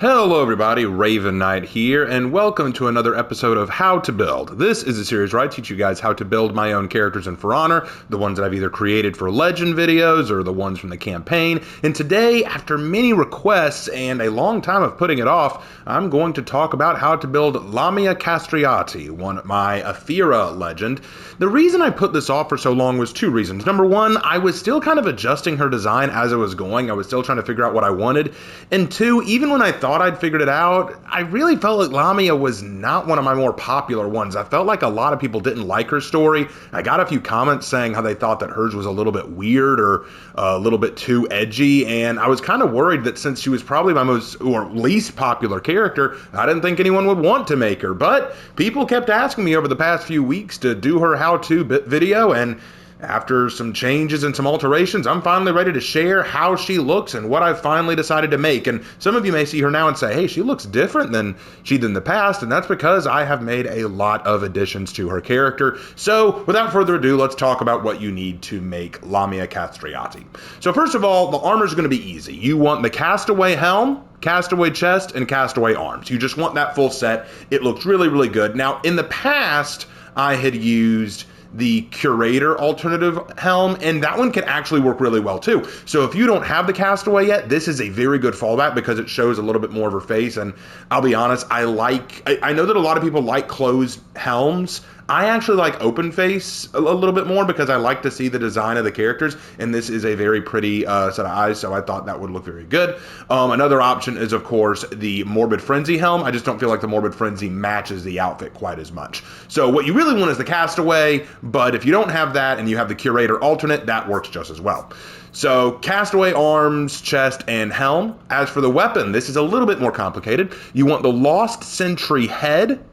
Hello everybody, Raven Knight here, and welcome to another episode of How to Build. This is a series where I teach you guys how to build my own characters in For Honor, the ones that I've either created for Legend videos or the ones from the campaign. And today, after many requests and a long time of putting it off, I'm going to talk about how to build Lamia Kastrioti, my Aethera legend. The reason I put this off for so long was two reasons. Number one, I was still kind of adjusting her design as it was going. I was still trying to figure out what I wanted. And two, even when I thought I'd figured it out, I really felt like Lamia was not one of my more popular ones. I felt like a lot of people didn't like her story. I got a few comments saying how they thought that hers was a little bit weird or a little bit too edgy, and I was kind of worried that since she was probably my most or least popular character, I didn't think anyone would want to make her. But people kept asking me over the past few weeks to do her how-to video, and after some changes and some alterations, I'm finally ready to share how she looks and what I've finally decided to make. And some of you may see her now and say, hey, she looks different than she did in the past, and that's because I have made a lot of additions to her character. So without further ado, let's talk about what you need to make Lamia Kastrioti. So first of all, the armor is going to be easy. You want the Castaway helm, Castaway chest, and Castaway arms. You just want that full set. It looks really, really good. Now, in the past, I had used the Curator alternative helm, and that one can actually work really well too. So if you don't have the Castaway yet, this is a very good fallback because it shows a little bit more of her face. And I'll be honest, I know that a lot of people like closed helms. I actually like open face a little bit more because I like to see the design of the characters, and this is a very pretty set of eyes, so I thought that would look very good. Another option is, of course, the Morbid Frenzy helm. I just don't feel like the Morbid Frenzy matches the outfit quite as much. So what you really want is the Castaway, but if you don't have that and you have the Curator alternate, that works just as well. So Castaway, arms, chest, and helm. As for the weapon, this is a little bit more complicated. You want the Lost Sentry head,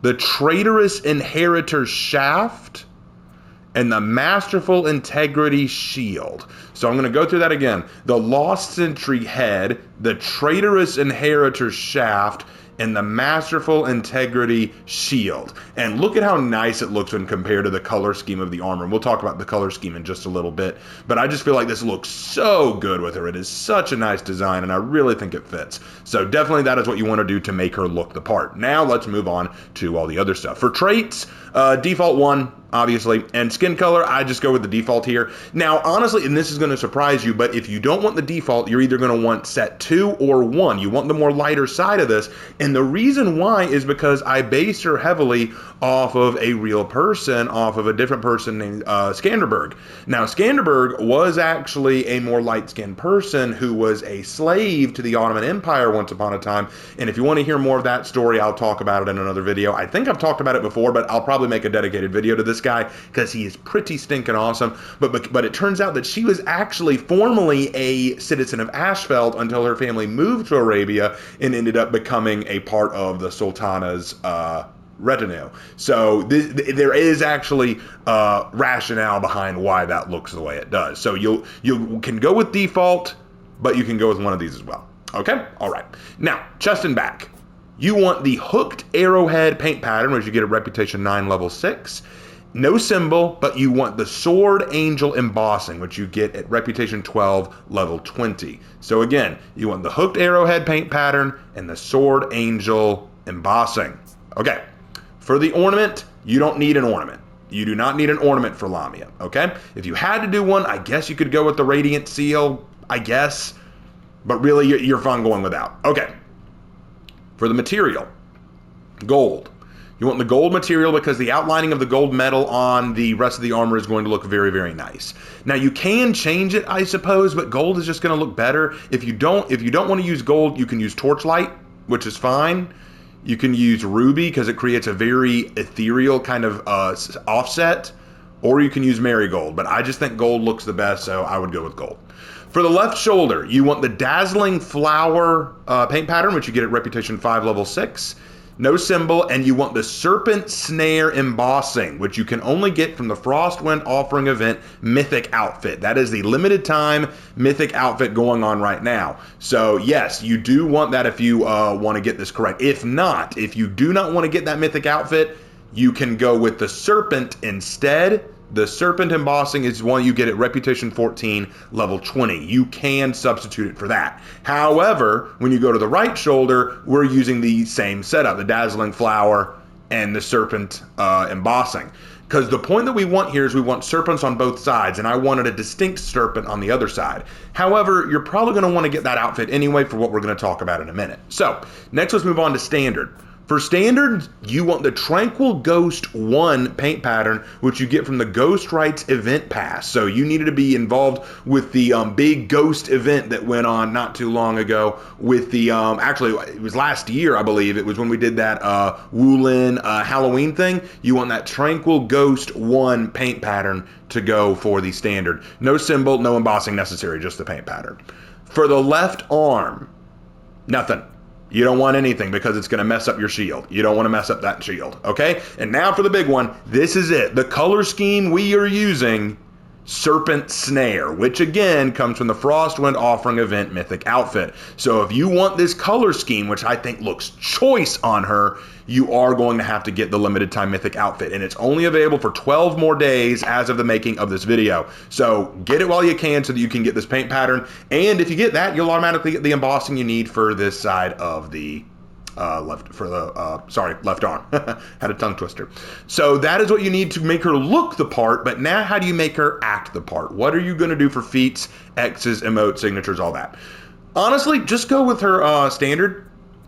the Traitorous Inheritor shaft, and the Masterful Integrity shield. So I'm going to go through that again. The Lost Sentry head, the Traitorous Inheritor shaft, and the Masterful Integrity shield. And look at how nice it looks when compared to the color scheme of the armor. And we'll talk about the color scheme in just a little bit. But I just feel like this looks so good with her. It is such a nice design, and I really think it fits. So definitely that is what you want to do to make her look the part. Now let's move on to all the other stuff. For traits, default 1, obviously, and skin color, I just go with the default here. Now, honestly, and this is going to surprise you, but if you don't want the default, you're either going to want set 2 or 1. You want the more lighter side of this, and the reason why is because I based her heavily off of a real person, off of a different person named Skanderberg. Now, Skanderberg was actually a more light-skinned person who was a slave to the Ottoman Empire once upon a time, and if you want to hear more of that story, I'll talk about it in another video. I think I've talked about it before, but I'll probably make a dedicated video to this guy because he is pretty stinking awesome. But it turns out that she was actually formerly a citizen of Ashfeld until her family moved to Arabia and ended up becoming a part of the Sultana's retinue. So there is actually rationale behind why that looks the way it does. So you can go with default, but you can go with one of these as well. Okay? All right. Now, chest and back. You want the hooked arrowhead paint pattern, which you get at Reputation 9 level 6. No symbol, but you want the Sword Angel embossing, which you get at Reputation 12 level 20. So again, you want the hooked arrowhead paint pattern and the Sword Angel embossing. Okay, for the ornament, you don't need an ornament. You do not need an ornament for Lamia, okay? If you had to do one, I guess you could go with the Radiant Seal, I guess, but really you're fine going without. Okay, for the material, gold. You want the gold material because the outlining of the gold metal on the rest of the armor is going to look very, very nice. Now you can change it, I suppose, but gold is just going to look better. If you don't want to use gold, you can use Torchlight, which is fine. You can use Ruby because it creates a very ethereal kind of offset, or you can use Marigold, but I just think gold looks the best, so I would go with gold. For the left shoulder, you want the Dazzling Flower paint pattern, which you get at Reputation 5 level 6. No symbol, and you want the Serpent Snare embossing, which you can only get from the Frostwind Offering event Mythic outfit. That is the limited time Mythic outfit going on right now. So yes, you do want that if you want to get this correct. If not, if you do not want to get that Mythic outfit, you can go with the Serpent instead. The serpent embossing is one you get at Reputation 14, level 20. You can substitute it for that. However, when you go to the right shoulder, we're using the same setup, the Dazzling Flower and the serpent embossing. Because the point that we want here is we want serpents on both sides, and I wanted a distinct serpent on the other side. However, you're probably going to want to get that outfit anyway for what we're going to talk about in a minute. So, next let's move on to standard. For standard, you want the Tranquil Ghost 1 paint pattern, which you get from the Ghost Rites event pass. So you needed to be involved with the big ghost event that went on not too long ago with the, actually it was last year, I believe. It was when we did that Wulin Halloween thing. You want that Tranquil Ghost 1 paint pattern to go for the standard. No symbol, no embossing necessary, just the paint pattern. For the left arm, nothing. You don't want anything because it's going to mess up your shield. You don't want to mess up that shield, okay? And now for the big one. This is it. The color scheme we are using, Serpent Snare, which again comes from the Frostwind Offering Event Mythic outfit. So if you want this color scheme, which I think looks choice on her, you are going to have to get the limited time Mythic outfit. And it's only available for 12 more days as of the making of this video. So get it while you can so that you can get this paint pattern. And if you get that, you'll automatically get the embossing you need for this side of the left arm. Had a tongue twister. So that is what you need to make her look the part, but now how do you make her act the part? What are you going to do for feats, X's, emotes, signatures, all that? Honestly, just go with her standard.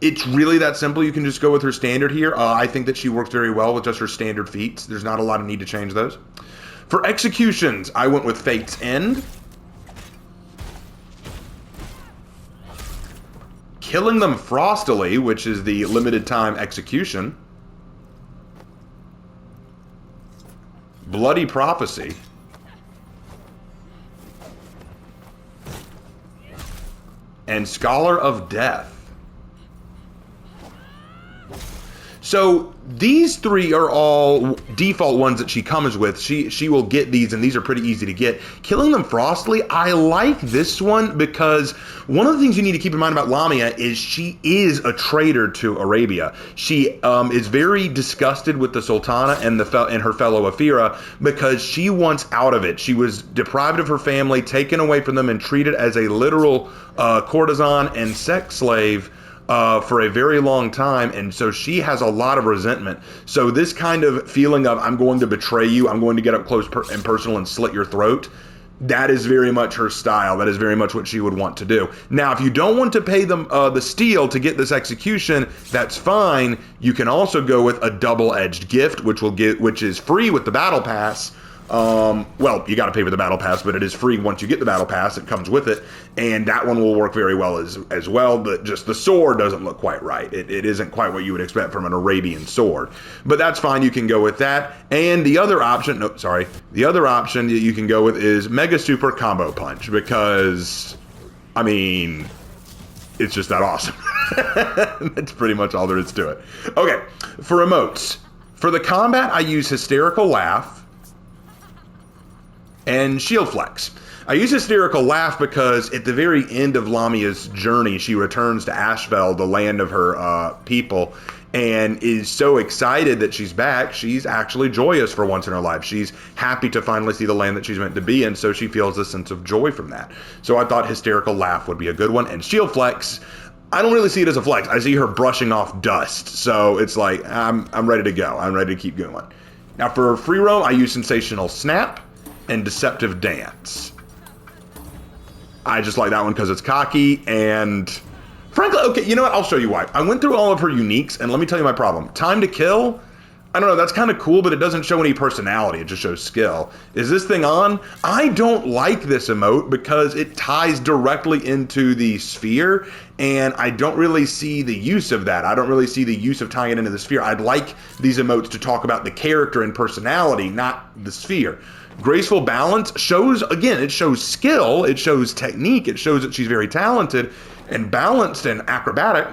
It's really that simple. You can just go with her standard here. I think that she works very well with just her standard feats. There's not a lot of need to change those. For executions, I went with Fate's End. Killing Them Frostily, which is the limited time execution. Bloody Prophecy. And Scholar of Death. So these three are all default ones that she comes with. She will get these, and these are pretty easy to get. Killing Them Frostily, I like this one because one of the things you need to keep in mind about Lamia is she is a traitor to Arabia. She is very disgusted with the Sultana and her fellow Afira because she wants out of it. She was deprived of her family, taken away from them, and treated as a literal courtesan and sex slave for a very long time, and so she has a lot of resentment. So this kind of feeling of I'm going to betray you, I'm going to get up close and personal and slit your throat, that is very much her style. That is very much what she would want to do. Now, if you don't want to pay them the steel to get this execution, that's fine. You can also go with a double-edged gift, which is free with the battle pass. Well, you got to pay for the battle pass, but it is free once you get the battle pass. It comes with it, and that one will work very well as well. But just the sword doesn't look quite right. It isn't quite what you would expect from an Arabian sword, but that's fine. You can go with that. And the other option, the other option that you can go with is Mega Super Combo Punch, because I mean, it's just that awesome. That's pretty much all there is to it. Okay, for emotes, for the combat, I use Hysterical Laugh and Shield Flex. I use Hysterical Laugh because at the very end of Lamia's journey, she returns to Ashfeld, the land of her people, and is so excited that she's back. She's actually joyous for once in her life. She's happy to finally see the land that she's meant to be in, so she feels a sense of joy from that. So I thought Hysterical Laugh would be a good one. And Shield Flex, I don't really see it as a flex. I see her brushing off dust. So it's like, I'm ready to go. I'm ready to keep going. Now for free roam, I use Sensational Snap and Deceptive Dance. I just like that one because it's cocky, and frankly, okay, you know what? I'll show you why. I went through all of her uniques, and let me tell you my problem. Time to Kill, I don't know, that's kind of cool, but it doesn't show any personality, it just shows skill. Is this thing on? I don't like this emote because it ties directly into the sphere, and I don't really see the use of that. I don't really see the use of tying it into the sphere. I'd like these emotes to talk about the character and personality, not the sphere. Graceful Balance shows, again, it shows skill, it shows technique, it shows that she's very talented and balanced and acrobatic,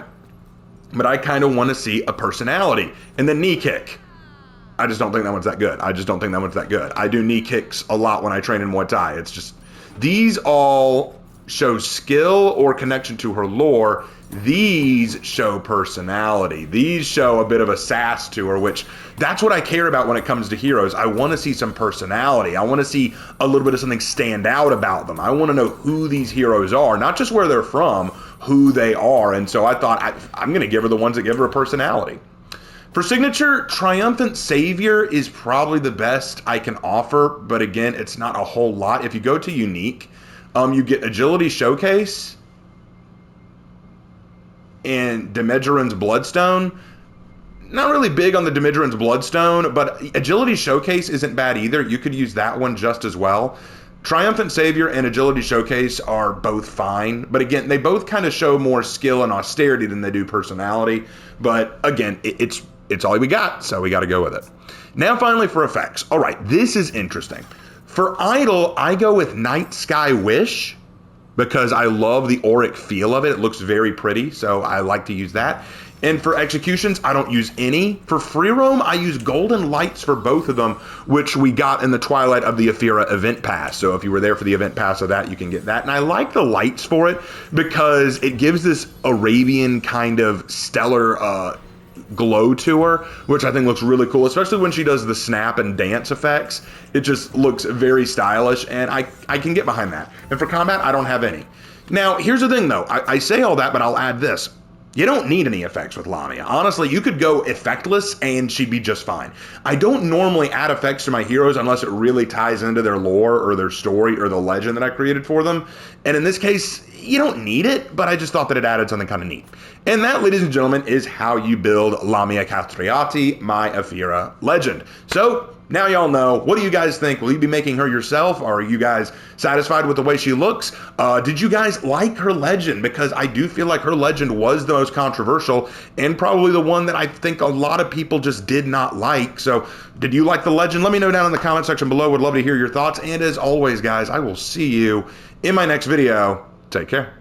but I kind of want to see a personality. And then Knee Kick. I just don't think that one's that good. I do knee kicks a lot when I train in Muay Thai. It's just, these all show skill or connection to her lore. These show personality. These show a bit of a sass to her, which that's what I care about when it comes to heroes. I want to see some personality. I want to see a little bit of something stand out about them. I want to know who these heroes are, not just where they're from, who they are. And so I thought I'm going to give her the ones that give her a personality. For signature, Triumphant Savior is probably the best I can offer, but again, it's not a whole lot. If you go to unique, you get Agility Showcase and Demedgeron's Bloodstone. Not really big on the Demedgeron's Bloodstone, but Agility Showcase isn't bad either. You could use that one just as well. Triumphant Savior and Agility Showcase are both fine, but again, they both kind of show more skill and austerity than they do personality. But again, it's all we got, so we got to go with it. Now finally for effects. All right, this is interesting. For Idol, I go with Night Sky Wish because I love the auric feel of it. It looks very pretty, so I like to use that. And for executions, I don't use any. For free roam, I use Golden Lights for both of them, which we got in the Twilight of the Ephira event pass. So if you were there for the event pass of that, you can get that. And I like the lights for it because it gives this Arabian kind of stellar glow to her, which I think looks really cool, especially when she does the snap and dance effects. It just looks very stylish, and I can get behind that. And for combat, I don't have any. Now, here's the thing, though. I say all that, but I'll add this. You don't need any effects with Lamia. Honestly, you could go effectless and she'd be just fine. I don't normally add effects to my heroes unless it really ties into their lore or their story or the legend that I created for them. And in this case, you don't need it, but I just thought that it added something kind of neat. And that, ladies and gentlemen, is how you build Lamia Kastrioti, my Ephira legend. So now y'all know. What do you guys think? Will you be making her yourself? Are you guys satisfied with the way she looks? Did you guys like her legend? Because I do feel like her legend was the most controversial and probably the one that I think a lot of people just did not like. So did you like the legend? Let me know down in the comment section below. Would love to hear your thoughts. And as always, guys, I will see you in my next video. Take care.